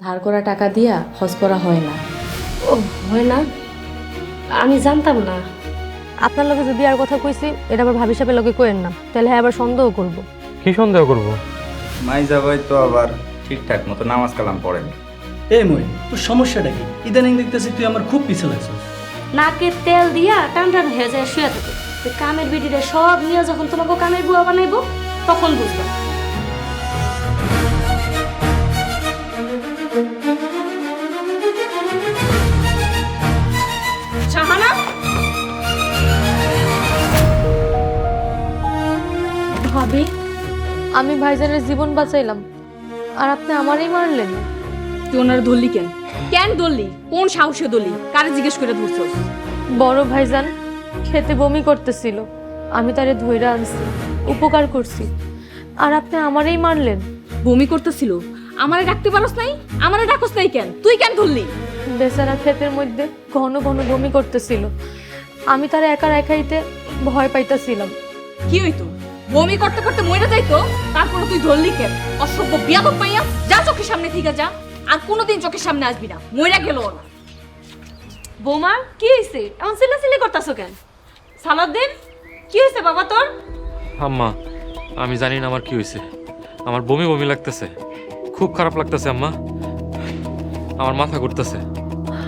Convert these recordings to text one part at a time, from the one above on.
ধার করা টাকা দিয়া হজ করা হয় না। ও হয় না, আমি জানতাম না। আপনার লগে যে বিয়ার কথা কইছি এটা আবার ভাবি সাহেবের লগে কইেন না, তাহলে হ্যাঁ আবার সন্দেহ করব। কি সন্দেহ করব? মাইজা ভাই তো আবার ঠিকঠাক মতো নামাজ কালাম পড়েন। এই মই তোর সমস্যাটা কি? ইদানিং দেখতেছি তুই আমার খুব পিছে লাগছিস। নাকে তেল দিয়া টান টান হয়ে যায় শুয়ে থাকে। তো কামের বেডিরে সব নিয়ে যখন তোমাকে কামের বুয়া বানাইবো তখন বুঝবা। শাহানা, ভাবি, আমি ভাইজানের জীবন বাঁচাইলাম আর আপনি আমারই মারলেন। তুই ওনার ধরলি কেন? কেন ধরলি? কোন সাহসে ধরলি? কারে জিজ্ঞেস করে ধরছস? বড় ভাইজান খেতে বমি করতেছিল, আমি তারে ধইরা আনছি, উপকার করছি, আর আপনি আমারই মারলেন। বমি করতেছিল? আমারে ডাকতে পারস নাই? আমারে ডাকস নাই কেন? তুই কেন ধরলি? বেচারা ক্ষেতের মধ্যে ঘন ঘন বমি করতেছিল, আমি তারে একা রেখাইতে ভয় পাইতাছিলাম। কি হইতো? বমি করতে করতে মইরা যাইতো, তারপর তুই ধরলি কেন? অসভ্য বিয়াদব পাইয়া, যা চোখের সামনে থেকে যা, আর কোনোদিন চোখের সামনে আসবি না। মইরা গেল না। বৌমা কি হয়েছে? এমন চিল্লাচিল্লি করতেছো কেন? সালাউদ্দিন, কি হয়েছে বাবা তোর? আম্মা, আমি জানি না আমার কি হয়েছে। আমার বমি বমি লাগতেছে, খুব খারাপ লাগতেছে আম্মা। আমার মাথা ঘুরতেছে।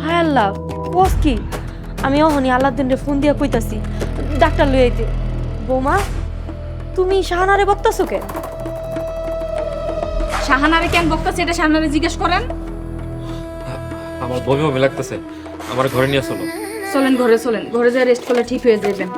হায় আল্লাহ, বস কি? আমি অহনি আল্লাহদিনরে ফোন দিয়া কইতাছি ডাক্তার লই আইতে। বৌমা, তুমি শাহানারে বকতাছো কেন? শাহানারে কেন বকতাছে এটা শাহানারে জিজ্ঞেস করেন। আমার বমি বমি লাগতেছে, আমার ঘরে নিয়ে চলো। চলেন ঘরে, চলেন ঘরে, যা রেস্ট করলে ঠিক হয়ে যাবেন।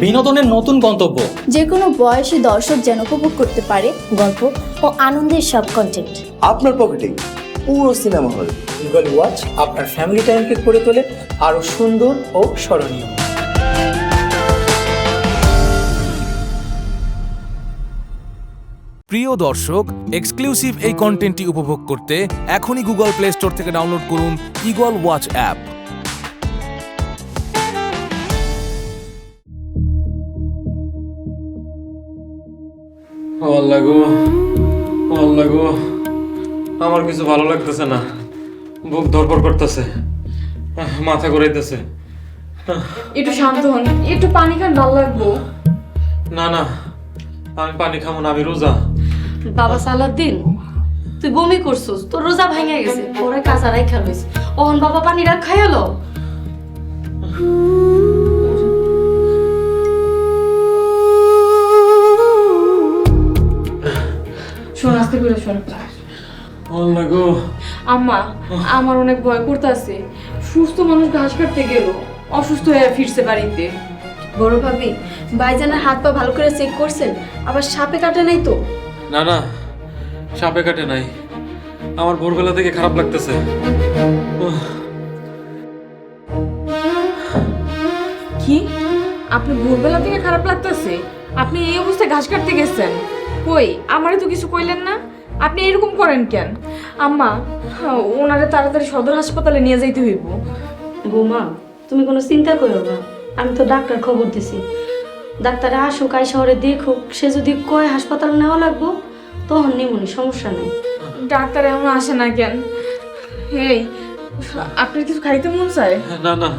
বিনোদনের নতুন গন্তব্য, যে কোনো বয়সী দর্শক যেন উপভোগ করতে পারে গল্প ও আনন্দের সব কন্টেন্ট আপনার পকেটেই পুরো সিনেমা হল। গুগল ওয়াচ আপনার ফ্যামিলি টাইমকে করে তোলে আরো সুন্দর ও স্মরণীয়। প্রিয় দর্শক, এক্সক্লুসিভ এই কন্টেন্টটি উপভোগ করতে এখনই গুগল প্লে স্টোর থেকে ডাউনলোড করুন ইগল ওয়াচ অ্যাপ। আল্লাহ গো, আল্লাহ গো, আমার কিছু ভালো লাগতেছে না। বুক ধরপড় করতেছে, মাথা ঘুরাইতেছে। একটু শান্ত হন, একটু পানি খান, ভালো লাগবো। না না, আমি পানি খাবো না, আমি রোজা। বাবা সালাউদ্দিন, তুই বমি করছস, তোর রোজা ভাঙা গেছে, পরে কাঁচা রাইখা লইস। ওহন বাবা পানি রাখ খাইলো। শোন, আস্তে করে শোন। আল্লাহ গো, আম্মা, আমার অনেক ভয় করতেছে। সুস্থ মানুষ ঘাস কাটতে গেল, অসুস্থ হয়ে ফিরছে বাড়িতে। বড় ভাবি, ভাইজানের হাত পা ভালো করে চেক করছেন? আবার সাপে কাটে নাই তো? না না, সাপে কাটে নাই। আমার ভোরবেলা থেকে খারাপ লাগতেছে। কি? আপনি ভোরবেলা থেকে খারাপ লাগতেছে? আপনি এই অবস্থায় ঘাস কাটতে গেছেন? কই, আমারে তো কিছু কইলেন না। আপনি এরকম করেন কেন? আম্মা, ওনারে তাড়াতাড়ি সদর হাসপাতালে নিয়ে যাইতে হইব। বৌমা, তুমি কোনো চিন্তা করো না, আমি তো ডাক্তার খবর দিছি। ডাক্তার আসুক, আই শহরে দেখুক, সে যদি কয় হাসপাতাল নেওয়া লাগবো তখন নিমুনি, সমস্যা নেই। ডাক্তার এমন আসে না কেন? এই, আপনার কিছু খাইতে মন চায়? না না,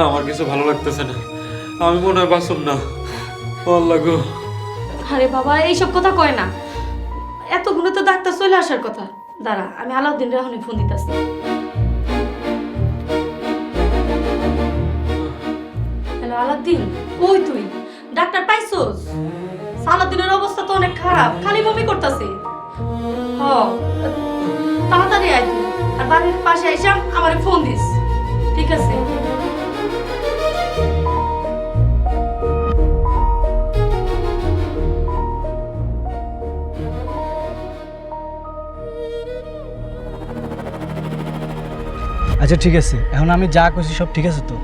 আমার কিছু ভালো লাগতেছে না, আমি মনে হয় বাঁচুম না। আল্লাহ গো। আরে বাবা, এইসব কথা কয় না, এতগুলো তো ডাক্তার চলে আসার কথা। দাঁড়া, আমি আলাউদ্দিন রাহনে ফোন দিতেছি। হ্যালো আলাউদ্দিন, ওই তুই ডাক্তার পাইছস? আলাউদ্দিনের অবস্থা তো অনেক খারাপ, খালি বমি করতেছে। হ, তাড়াতাড়ি আয় তুই, আর বাড়ির পাশে এসে আমারে ফোন দিস। ঠিক আছে? আচ্ছা ঠিক আছে, এখন আমি যা করছি সব ঠিক আছে তো?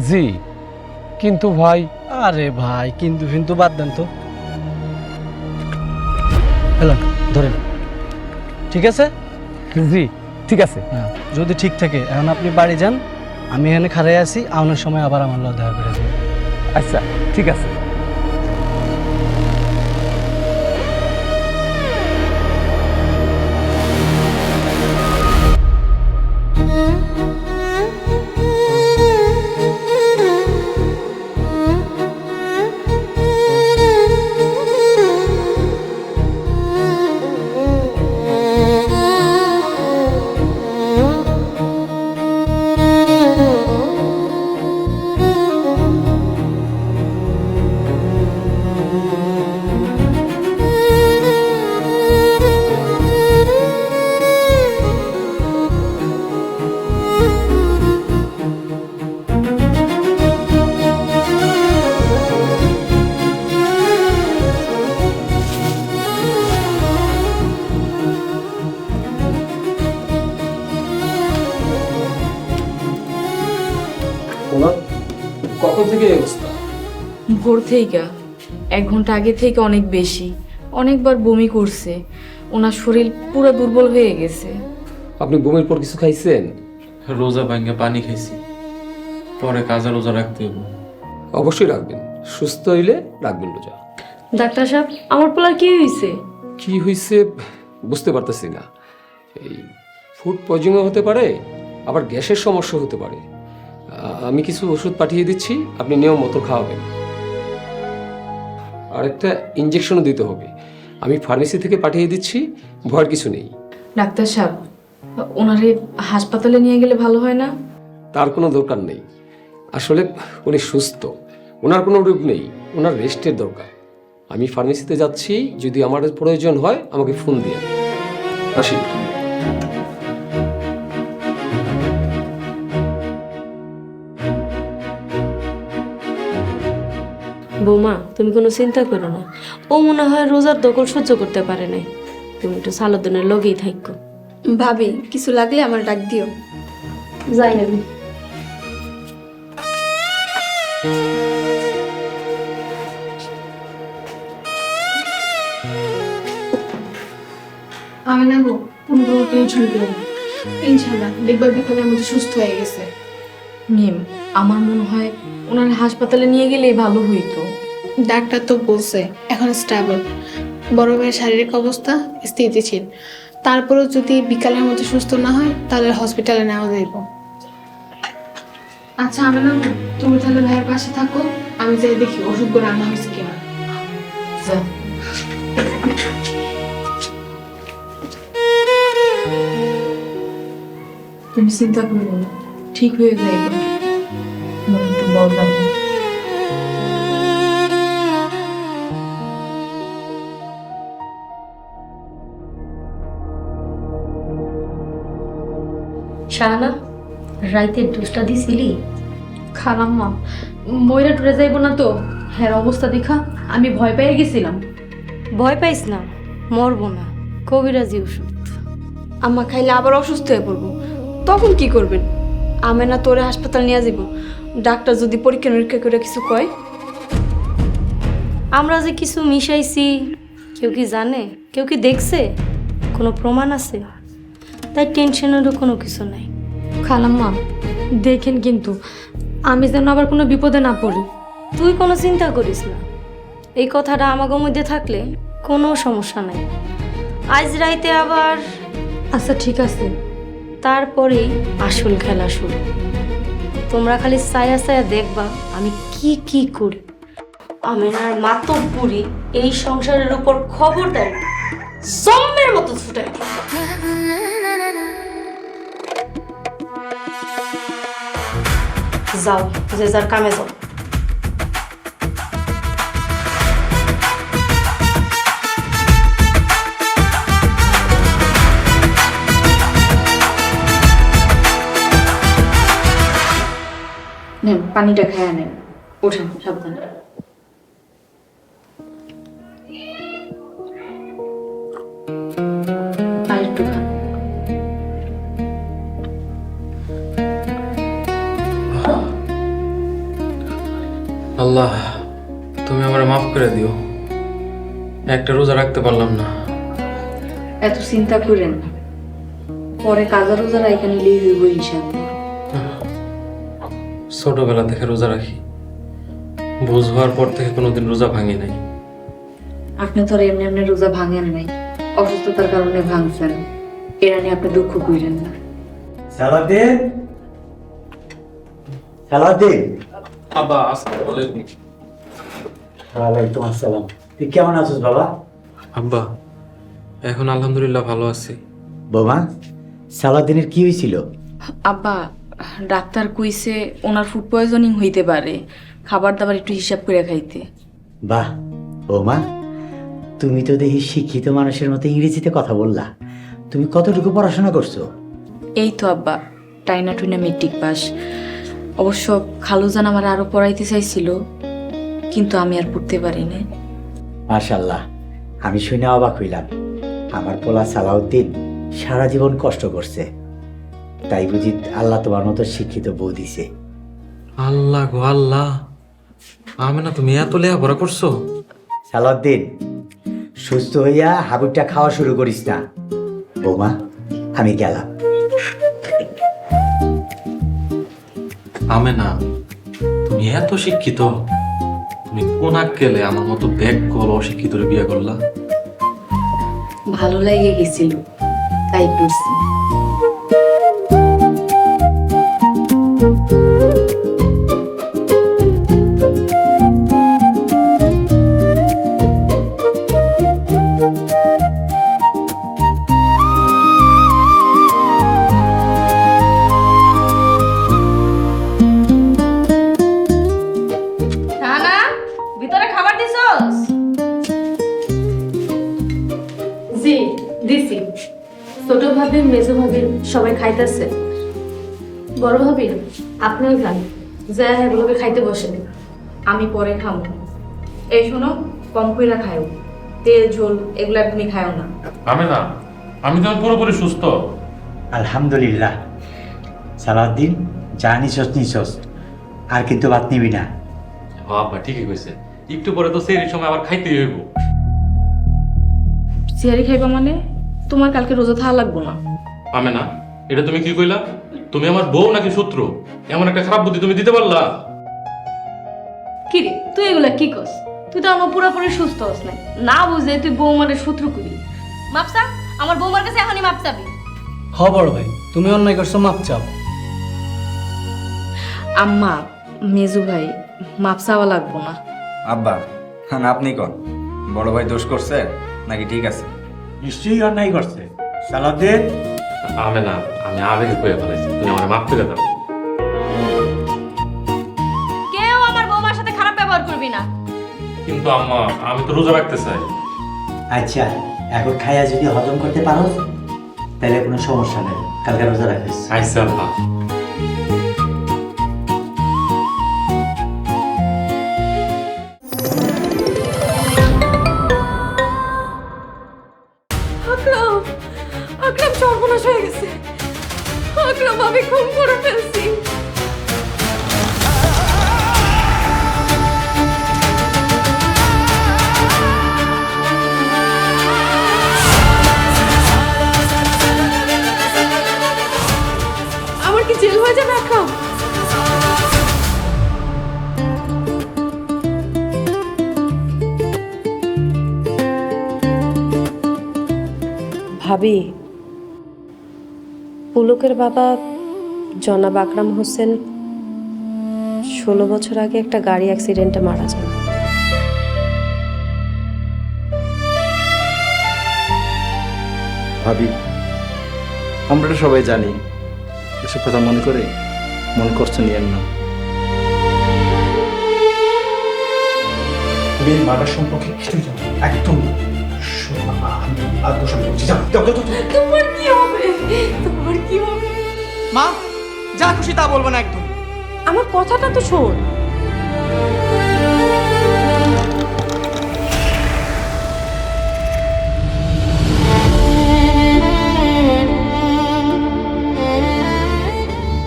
জি, কিন্তু ভাই আরে ভাই কিন্তু বাদ দেন তো। হ্যালো ধরেন, ঠিক আছে? জি ঠিক আছে। হ্যাঁ, যদি ঠিক থাকে এখন আপনি বাড়ি যান, আমি এখানে খাড়াই আছি, আউনের সময় আবার আমার লগে দেখা করে যাবেন। আচ্ছা ঠিক আছে। কখন থেকে এই অবস্থা? ভোর থেকে, 1 ঘন্টা আগে থেকে অনেক বেশি, অনেকবার বমি করছে। ওনার শরীর পুরো দুর্বল হয়ে গেছে। আপনি বমির পর কিছু খাইছেন? রোজা ভাঙ্গে পানি খাইছি, পরে কাজা রোজা রাখতে হবে। অবশ্যই রাখবেন, সুস্থ হইলে রাখবেন রোজা। ডাক্তার সাহেব, আমার পোলার কি হয়েছে? কি হয়েছে বুঝতে পারতেছি না। এই ফুড পয়জনিং হতে পারে, আবার গ্যাসের সমস্যা হতে পারে। আমি কিছু ওষুধ পাঠিয়ে দিচ্ছি, আপনি নিয়ম মতো খাওয়াবেন। আর একটা ইঞ্জেকশনও দিতে হবে, আমি ফার্মেসি থেকে পাঠিয়ে দিচ্ছি, ভয়ের কিছু নেই। ডাক্তার সাহেব, ওনারে হাসপাতালে নিয়ে গেলে ভালো হয় না? তার কোনো দরকার নেই, আসলে উনি সুস্থ, ওনার কোনো রোগ নেই, ওনার রেস্টের দরকার। আমি ফার্মেসিতে যাচ্ছি, যদি আমার প্রয়োজন হয় আমাকে ফোন দিয়ে আসি। বৌমা, তুমি কোনো চিন্তা করো না, ও মনে হয় রোজার দখল সহ্য করতে পারে নাই। তুমি একটু সালাউদ্দিনের লগেই থাকো। ভাবি, কিছু লাগলে আমার ডাক দিও। যাই না আমি না গো, কোনো টেনশন করো না, ইনশাআল্লাহ দেখবার বিকালের মধ্যে সুস্থ হয়ে গেছে। মিম, আমার মনে হয় ওনার হাসপাতালে নিয়ে গেলেই ভালো হইতো। ডাক্তার তো বলছে এখন স্টেবল, বড় ভাইয়ের শারীরিক অবস্থা স্থিতিশীল। তারপরেও যদি বিকালের মধ্যে সুস্থ না হয় তাহলে হসপিটালে নেওয়া যাইব। আচ্ছা আমি না, তুমি তাহলে ভাইয়ের পাশে থাকো, আমি যাই দেখি ওষুধগুলো রান্না হয়েছে কিনা। তুমি চিন্তা করো না, ঠিক হয়ে যাইবে। একটু বললাম শাহানা, রাইতের ডোজটা দিছিলি? খালাম্মা, ময়রা টুরে যাইব না তো? হ্যাঁ, অবস্থা দেখা আমি ভয় পেয়ে গেছিলাম। ভয় পাইস না, মরবো না, কবিরাজি ওষুধ। আম্মা খাইলে আবার অসুস্থ হয়ে পড়বো, তখন কি করবেন? আমি না তোরে হাসপাতাল নিয়ে যাব, ডাক্তার যদি পরীক্ষা নিরীক্ষা করে কিছু কয়। আমরা যে কিছু মিশাইছি, কেউ কি জানে? কেউ কি দেখছে? কোনো প্রমাণ আছে? তাই টেনশনেরও কোনো কিছু নাই। খালাম্মা দেখেন কিন্তু, আমি যেন আবার কোনো বিপদে না পড়ি। তুই কোনো চিন্তা করিস না, এই কথাটা আমাদের মধ্যে থাকলে কোনো সমস্যা নাই। আজ রাইতে আবার আচ্ছা ঠিক আছে, তারপরেই আসল খেলা শুরু। তোমরা খালি ছায়া ছায়া দেখবা আমি কি কি করি। আমেনার মাতব্বরি এই সংসারের উপর খবরদারি জম্মের মতো ফুটাই যাও, যে যার কামে যাও। নেন পানিটা খেয়ে নেন, ওঠেন সাবধানে। আরেকটু খান। আল্লাহ, তুমি আমার মাফ করে দিও, একটা রোজা রাখতে পারলাম না। এত চিন্তা করেন না, পরে কাজা রোজা রাইখা নিলেই হইব ইনশাআল্লাহ। ছোটবেলা থেকে রোজা রাখি, বুঝ হওয়ার পর থেকে কোনোদিন রোজা ভাঙি নাই। আপনি তো আর এমনি এমনি রোজা ভাঙেন নাই, অসুস্থতার কারণে ভাঙছেন, এরা নিয়ে আপনি দুঃখ করেন না। সালাউদ্দিন, সালাউদ্দিন। আব্বা আসসালামু আলাইকুম। ওয়ালাইকুম আসসালাম। তুই কেমন আছিস বাবা? আব্বা এখন আলহামদুলিল্লাহ ভালো আছি। বোমা, সালাউদ্দিনের কি হয়েছিল? আব্বা, ডাক্তার কইছে ওনার ফুড পয়জনিং হইতে পারে, খাবার দাবার একটু হিসাব করে খাইতে। বাহ বোমা, তুমি তো দেখি শিক্ষিত মানুষের মতো ইংরেজিতে কথা বললা। তুমি কতটুকু পড়াশোনা করছো? এই তো আব্বা, টাইনা টুইনা মেট্রিক পাস। অবশ্য খালুজান আমার আরো পড়াইতে চাইছিল, কিন্তু আমি আর পড়তে পারিনি। মাশাআল্লাহ, আমি শুনে অবাক হইলাম। আমার পোলা সালাউদ্দিন সারা জীবন কষ্ট করছে, তাই বুঝি আল্লাহ তোমার মতো শিক্ষিত বউ দিছে। আল্লাহ গো আল্লাহ, আমি না তুমি এত লেখাপড়া করছো? সালাউদ্দিন, সুস্থ হইয়া হাবুরটা খাওয়া শুরু করিস না। বৌমা, আমি গেলাম। আমি না, তুমি এত শিক্ষিত, তুমি কোন গেলে আমার মতো ব্যাগ কল অশিক্ষিত বিয়ে করলা? ভালো লাগে গেছিল, তাই করছি। না, ভিতরে খাবার দিছস? জি দিছি। ছোট ভাবি, মেজো ভাবি সবাই খাইতেছে। বড় ভাবি আপনিও যান, যা এগুলোকে খাইতে বসেন, আমি পরে খাবো। এই শোনো, কম কইরা খাও, তেল ঝোল এগুলো একদমই খাও না। আমি না, আমি তো পুরোপুরি সুস্থ। আলহামদুলিল্লাহ। সালাউদ্দিন, যা নিছস নিছস, আর কিন্তু ভাত নিবি না। বাবা ঠিকই কইছে, একটু পরে তো সেই সময় আবার খাইতেই হইব। সিয়ারি খাইবা মানে? তোমার কালকে রোজা থাকা লাগবো না। আমি না, এটা তুমি কি কইলা? তুমি আমার বউ নাকি শত্রু? এমন একটা খারাপ বুদ্ধি তুমি দিতে পারলা? কি রে তুই এগুলা কি করস? তুই তো আমার পুরোপুরি সুস্থ হস নাই, না বুঝে তুই বৌমারে শত্রু করি। মাপসা, আমার বৌমার কাছে এখনই মাপ চাবি। হ বড় ভাই, তুমি অন্যায় করছো, মাপ চাও। আম্মা, মেজু ভাই, মাপ চাওয়া লাগবো না। আব্বা, হ্যাঁ আপনি কোন বড় ভাই দোষ করছে নাকি ঠিক আছে? নিশ্চয়ই অন্যায় করছে। সালাউদ্দিন, আমি না, আমি আবেগে কয়ে ফেলেছি, তুমি আমার মাফ করে দাও। কেউ আমার বৌমার সাথে খারাপ ব্যবহার করবি না। কিন্তু আম্মা, আমি তো রোজা রাখতে চাই। আচ্ছা, এখন খাইয়া যদি হজম করতে পারো তাহলে কোনো সমস্যা নেই, কালকে রোজা রাখিস। আইসা আল্লাহ। আকরাম, আকরাম সর্বনাশ হয়ে গেছে। আকরাম, আমি খুন করে ফেলছি। আমার কি জেল হয়ে যাবে আকরাম? ভাবি, পুলকের বাবা জনাব আকরাম হোসেন 16 বছর আগে একটা গাড়ি অ্যাক্সিডেন্টে মারা যান। ভাবি, আমরা তো সবাই জানি, এসব কথা মনে করে মনে কষ্ট নিয়েন না। তুমি মাটার সম্পর্কে কিছুই জানো না, একদম না। তোমার কি হবে? তোমার কি হবে? মা যা খুশি তা বলবো না একদম। আমার কথাটা তো শোন।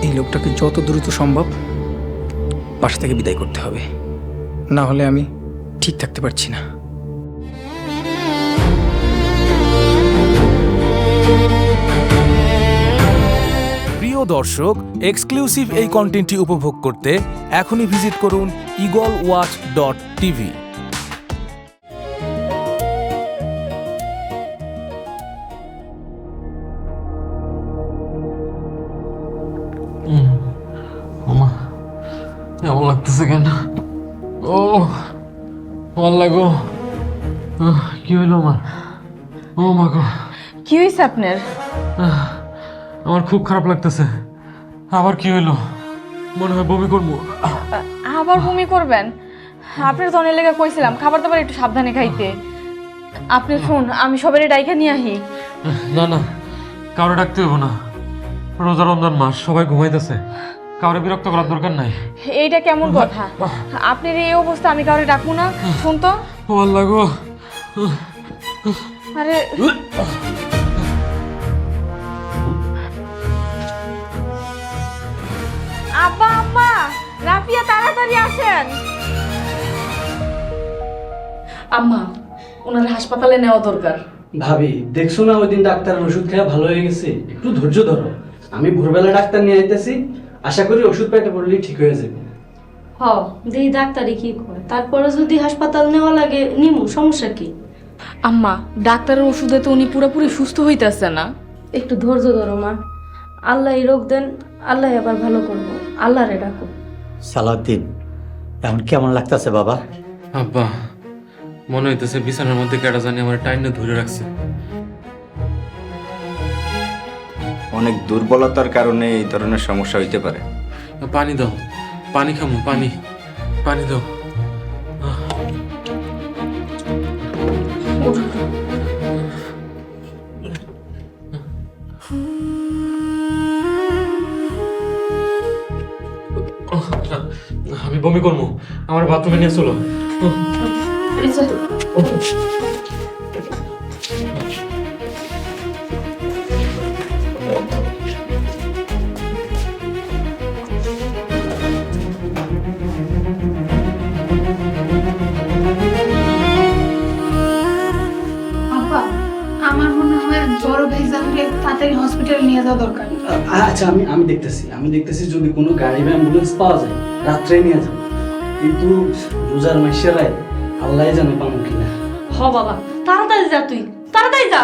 এই লোকটাকে যত দ্রুত সম্ভব বাসা থেকে বিদায় করতে হবে, না হলে আমি ঠিক থাকতে পারছি না। প্রিয় দর্শক, এক্সক্লুসিভ এই কন্টেন্টটি উপভোগ করতে এখনই ভিজিট করুন eagleWatch.tv। ওমা, এমন লাগতেছে কেন? ও ভাল লাগো। কি হইলো আমার? ও মা গো, কি হয়েছে আপনার? আমার খুব খারাপ লাগতেছে। আবার কি হইলো? মনে হয় বমি করবো। আবার বমি করবেন? আপনার তো অনেক লেগে কইছিলাম খাবার দাবার একটু সাবধানে খাইতে। আপনি শুন, আমি সবারই ডাইকা নিয়ে আহি। না না, কাউরে ডাকতে হইব না। রোজা রমজান মাস, সবাই ঘুমাইতেছে, কাউরে বিরক্ত করার দরকার নাই। এইটা কেমন কথা? আপনার এই অবস্থা আমি কাউরে ডাকবো না? শুন তো। ভাল লাগো। আরে আব্বা আম্মা, রাফিয়া তাড়াতাড়ি আসেন। আম্মা, ওনার হাসপাতালে নেওয়া দরকার। ভাবি দেখছো না ওই দিন ডাক্তারের ওষুধ খেয়ে ভালো হয়ে গেছে, একটু ধৈর্য ধরো। আমি ভোরবেলা ডাক্তার নিয়ে আইতেছি, আশা করি ওষুধ পেটে পড়লেই ঠিক হয়ে যাবে। হ, দেই ডাক্তারই কি কয়, তারপরে যদি হাসপাতাল নেওয়া লাগে নিমু, সমস্যা কি? আম্মা, ডাক্তারের ওষুধে তো উনি পুরোপুরি সুস্থ হইতাছে না। একটু ধৈর্য ধরো মা, আল্লাহ রোগ দেন, আল্লাহ আবার ভালো করবো, আল্লাহরে ডাকো। সালাউদ্দিন, এখন কেমন লাগতেছে বাবা? আব্বা, মনে হইতেছে বিছানার মধ্যে কেটা জানি আমার টাইনে ধরে রাখছে। অনেক দুর্বলতার কারণে এই ধরনের সমস্যা হইতে পারে। পানি দাও, পানি খামু, পানি পানি দাও। আমি বমি করবো, আমার বাথরুমে নিয়ে চলো। আব্বা, আমার মনে হয় বড় ভাইজানকে তাড়াতাড়ি হসপিটালে নিয়ে যাওয়া দরকার। আচ্ছা, আমি দেখতেছি যদি কোনো গাড়ি বা অ্যাম্বুলেন্স পাওয়া যায় রাত্রে নিয়ে যাবো, কিন্তু রোজার মাসেরাই আল্লাহ জানে পাবো কিনা। হ বাবা, তাড়াতাড়ি যা, তুই তাড়াতাড়ি যা।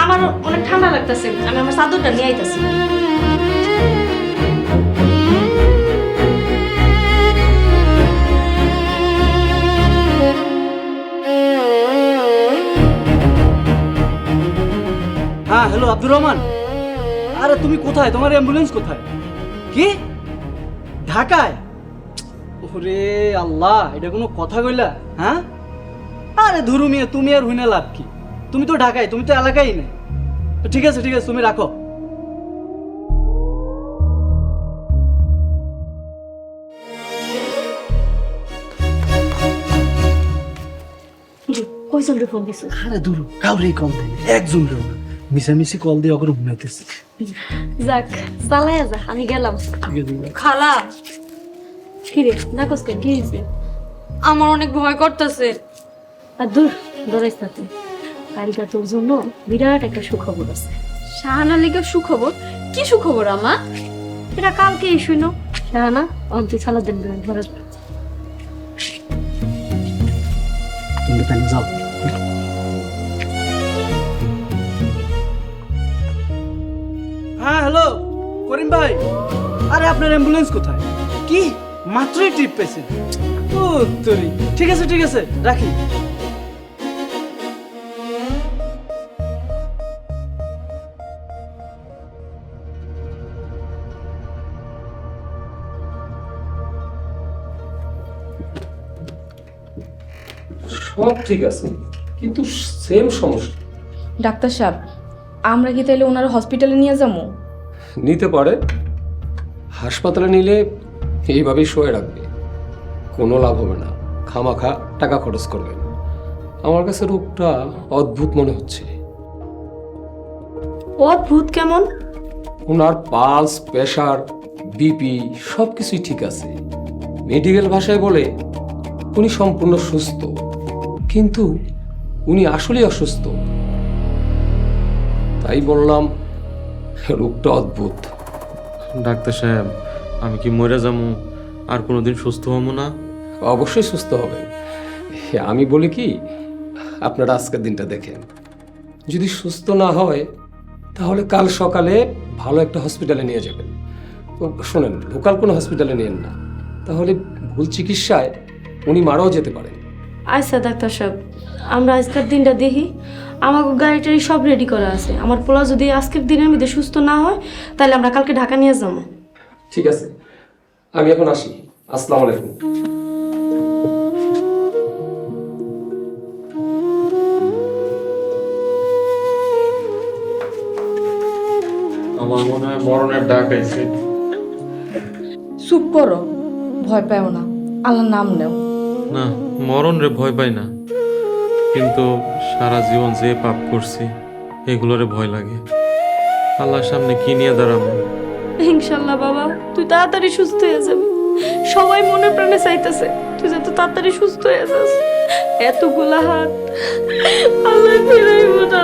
আমার অনেক ঠান্ডা লাগতেছে, আমি আমার চাদরটা নিয়ে আইতাছি। হ্যাঁ, হ্যালো আব্দুর রহমান। আরে তুমি কোথায়? তোমার অ্যাম্বুলেন্স কোথায়? কি ঢাকায়? ওরে আল্লাহ, এটা কোনো কথা কইলা? হ্যাঁ, আরে ধরু মিয়া, তুমি আর হইনা লাভ কি? তুমি তো ঢাকায়, তুমি তো এলাকায় নেই। তো ঠিক আছে তুমি রাখো। কইজন রে ফোন দিছিস? আরে ধরু, কাউরে কল দেয় একজন রে না, মিশামিশি কল দিয়ে অগর ঘুমাইতেছে। যাক, চালায়া যা, আমি গেলাম। ঠিক আছে। খালা, কিরে নাকস কেন, কি হয়েছে? আমার অনেক ভয় করতেছে। আর দূর ডরাইস না তুই, কালকে তোর জন্য বিরাট একটা সুখবর আছে। শাহানা লিগা সুখবর? কি সুখবর আমা? এটা কালকেই শুনো। শাহানা, তুই সালাদিন ঘরে তুমি তাহলে যাও। হ্যাঁ হ্যালো করিম ভাই, আরে আপনার অ্যাম্বুলেন্স কোথায়? কি মাত্রই ট্রিপ পেয়েছেন? ও তোরি, ঠিক আছে রাখি। সব ঠিক আছে, কিন্তু সেম সমস্যা। ডাক্তার সাহেব, আমরা কি তাইলে ওনার হসপিটালে নিয়ে যাবো? নিতে পারে, হাসপাতালে নিলে এইভাবেই শোয়ে রাখবে, কোনো লাভ হবে না, খামাখা টাকা খরচ করবেন। আমার কাছে রোগটা অদ্ভুত মনে হচ্ছে। অদ্ভুত কেমন? ওনার পালস, প্রেশার, বিপি সব কিছুই ঠিক আছে। মেডিকেল ভাষায় বলে উনি সম্পূর্ণ সুস্থ, কিন্তু উনি আসলেই অসুস্থ। তাই বললাম রোগটা অদ্ভুত। ডাক্তার সাহেব, আমি কি মরে যাবো? আর কোনোদিন সুস্থ হবো না? অবশ্যই সুস্থ হবেন। আমি বলি কি, আপনারা আজকের দিনটা দেখেন, যদি সুস্থ না হয় তাহলে কাল সকালে ভালো একটা হসপিটালে নিয়ে যাবেন। তো শোনেন, লোকাল কোনো হসপিটালে নিয়েন না, তাহলে ভুল চিকিৎসায় উনি মারাও যেতে পারেন। আচ্ছা ডাক্তার সাহেব, আমরা আজকের দিনটা দেখি। আমার গাড়িটারি সব রেডি করা আছে। আমার পোলা যদি আজকের দিনের মধ্যে সুস্থ না হয় তাহলে আমরা কালকে ঢাকা নিয়ে যাবো। ঠিক আছে, আমি এখন আসি। আসসালামু আলাইকুম। আমার মনে হয় মরণের ডাক আইছে। চুপ করো, ভয় পাও না, আল্লাহর নাম নেও। না, মরণ রে ভয় পাই না, কিন্তু সারা জীবন যে পাপ করছি এগুলোরে ভয় লাগে। আল্লাহর সামনে কি নিয়ে দাঁড়াবো? ইনশাল্লাহ বাবা, তুই তাড়াতাড়ি সুস্থ হয়ে যাবি। সবাই মনে প্রাণে চাইতেছে তুই যত তাড়াতাড়ি সুস্থ হয়ে যাস। এতগুলা হাত আল্লাহ ফেরাইব না।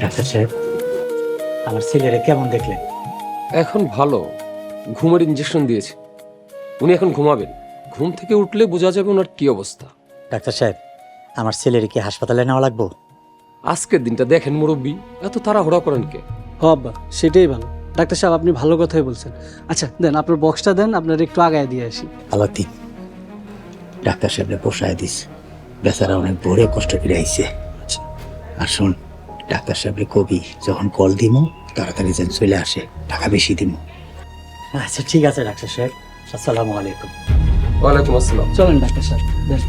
ডাক্তার সাহেব, আমার ছেলেরা কেমন দেখলেন? এখন ভালো, ঘুমের ইঞ্জেকশন দিয়েছে, উনি এখন ঘুমাবেন। ঘুম থেকে উঠলে বোঝা যাবে ওনার কি অবস্থা। ডাক্তার সাহেব, আমার ছেলের কি হাসপাতালে নেওয়া লাগবো? আজকের দিনটা দেখেন মুরব্বী, এত তাড়াহুড়া করেন কে? আব্বা, সেটাই ভালো। ডাক্তার সাহেব, আপনি ভালো কথাই বলছেন। আচ্ছা দেন, আপনার বক্সটা দেন, আপনার একটু আগায় দিয়ে আসি। আলাদিন, ডাক্তার সাহেবরে পোষায় দিস, বেচারা অনেক ভোরে কষ্ট করে আইছে। আর শোন, ডাক্তার সাহেবরে কবি যখন কল দিমু তাড়াতাড়ি যেন চলে আসে, টাকা বেশি দিমু। আচ্ছা ঠিক আছে ডাক্তার সাহেব, আসসালামু আলাইকুম। ওয়ালাইকুম আসসালাম। চলেন ডাক্তার সাহেব, দেন।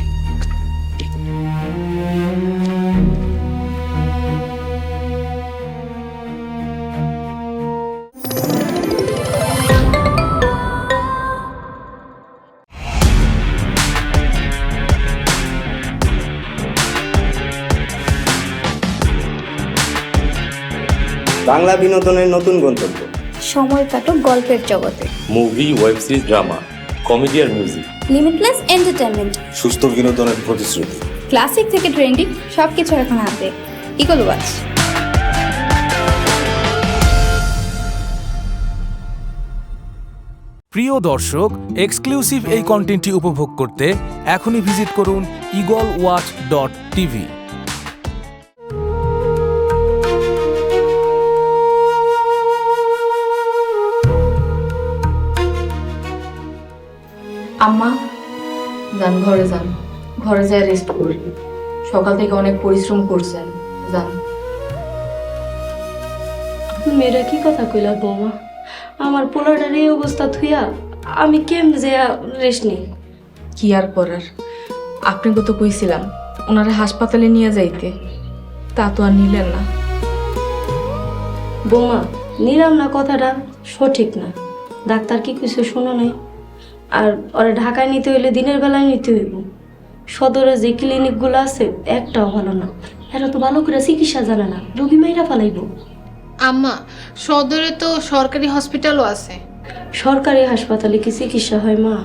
বাংলা বিনোদনের নতুন গন্তব্য। সময় কাটুক গল্পের জগতে। Movie, web series, drama, comedy আর মিউজিক। Limitless entertainment. সুস্থ বিনোদনের প্রতিশ্রুতি। ক্লাসিক থেকে ট্রেন্ডিং সবকিছু এখন হাতে। Eagle watch. প্রিয় দর্শক, এক্সক্লুসিভ এই কন্টেন্টটি উপভোগ করতে এখনই ভিজিট করুন eagleWatch.tv। আম্মা যান, ঘরে যান, ঘরে যায় রেস্ট করুন। সকাল থেকে অনেক পরিশ্রম করছেন, যান। মেয়েরা কি কথা কইলা বৌমা? আমার পোলাটার এই অবস্থা থুইয়া আমি কেমনে যে রেস্ট নেই? কি আর করার, আপনাকে তো কইছিলাম ওনারা হাসপাতালে নিয়ে যাইতে, তা তো আর নিলেন না। বৌমা, নিলাম না কথাটা সঠিক না। ডাক্তার কি কিছু শোনো নাই? আর ওরা ঢাকায় নিতে হইলে দিনের বেলায় নিতে হইব। সদরে যে ক্লিনিকগুলো আছে একটাও ভালো না। এরা তো ভালো করে চিকিৎসা জানে না, রোগী মাইরা ফালাইব। আম্মা, সদরে তো সরকারি হসপিটালও আছে। সরকারি হাসপাতালে কি চিকিৎসা হয় মা?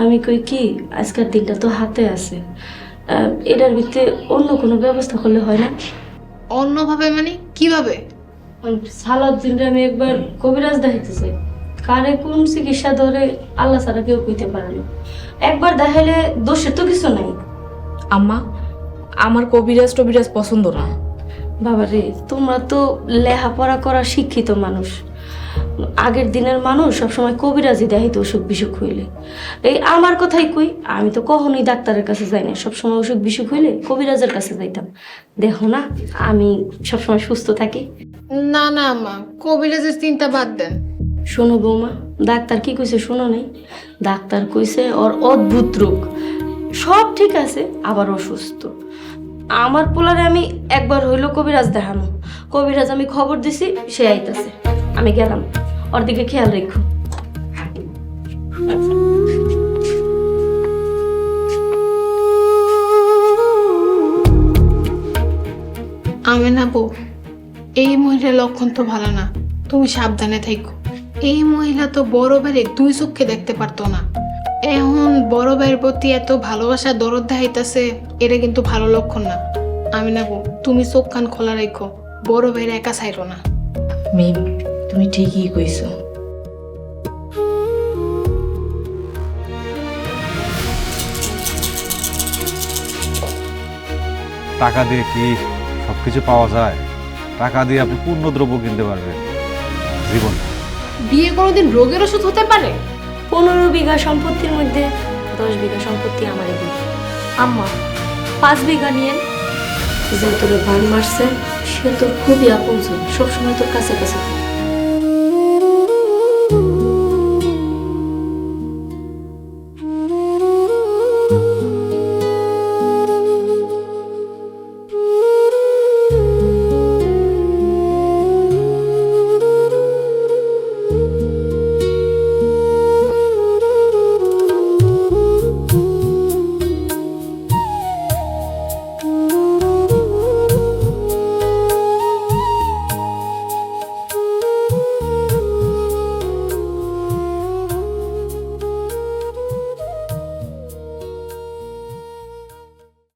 আমি কই কি, আজকের দিনটা তো হাতে আছে, এটার ভিতরে অন্য কোনো ব্যবস্থা করলে হয় না? অন্যভাবে মানে কিভাবে? সালাউদ্দিনরে আমি একবার কবিরাজ দেখাইতে চাই। কারে কোন চিকিৎসা ধরে আল্লাহ ছাড়া কেউ কইতে পারে না। একবার দেখাইলে দোষের তো কিছু নাই। আম্মা, আমার কবিরাজ টবিরাজ পছন্দ না। বাবা রে, তোমরা তো লেখাপড়া করা শিক্ষিত মানুষ, আগের দিনের মানুষ সবসময় কবিরাজি দেখাইতো অসুখ বিসুখ হইলে। এই আমার কথাই কই, আমি তো কখনোই ডাক্তারের কাছে যাই না, সবসময় অসুখ বিসুখ হইলে কবিরাজের কাছে যাইতাম। দেখো না আমি সবসময় সুস্থ থাকি। না না আম্মা, কবিরাজের চিন্তা বাদ দেন। শোনো বৌমা, ডাক্তার কি কইছে শোনো নাই? ডাক্তার কইছে ওর অদ্ভুত রোগ, সব ঠিক আছে আবার অসুস্থ। আমার পোলারে আমি একবার হইলো কবিরাজ দেখানো, কবিরাজ আমি খবর দিছি, সে আইতাছে। আমি গেলাম, ওর দিকে খেয়াল রেখো। আমেনা বউ, এই মহিলার লক্ষণ তো ভালো না, তুমি সাবধানে থেকো। এই মহিলা তো বড় ভাইরে 2 চোখে দেখতে পারতো না, এখন বড় ভাইয়ের প্রতি এত ভালোবাসা দরদ দেখাইতেছে, এটা কিন্তু ভালো লক্ষণ না। আমেনা বউ, তুমি চোখ কান খোলা রেখো, বড় ভাইরে একা ছাইরো না। মিম, তুমি ঠিকই কইছো। টাকা দিয়ে কি সবকিছু পাওয়া যায়? টাকা দিয়ে আপনি পূর্ণ দ্রব্য কিনতে পারবেন, জীবন। বিয়ে কোনোদিন রোগের ওষুধ হতে পারে? 15 বিঘা সম্পত্তির মধ্যে 10 বিঘা সম্পত্তি আমারই দিন। আম্মা 5 বিঘা নিয়েন। যে তোরে ভাগ মারছে সে তোর খুবই আপনজন, সবসময় তোর কাছে কাছে থাকে।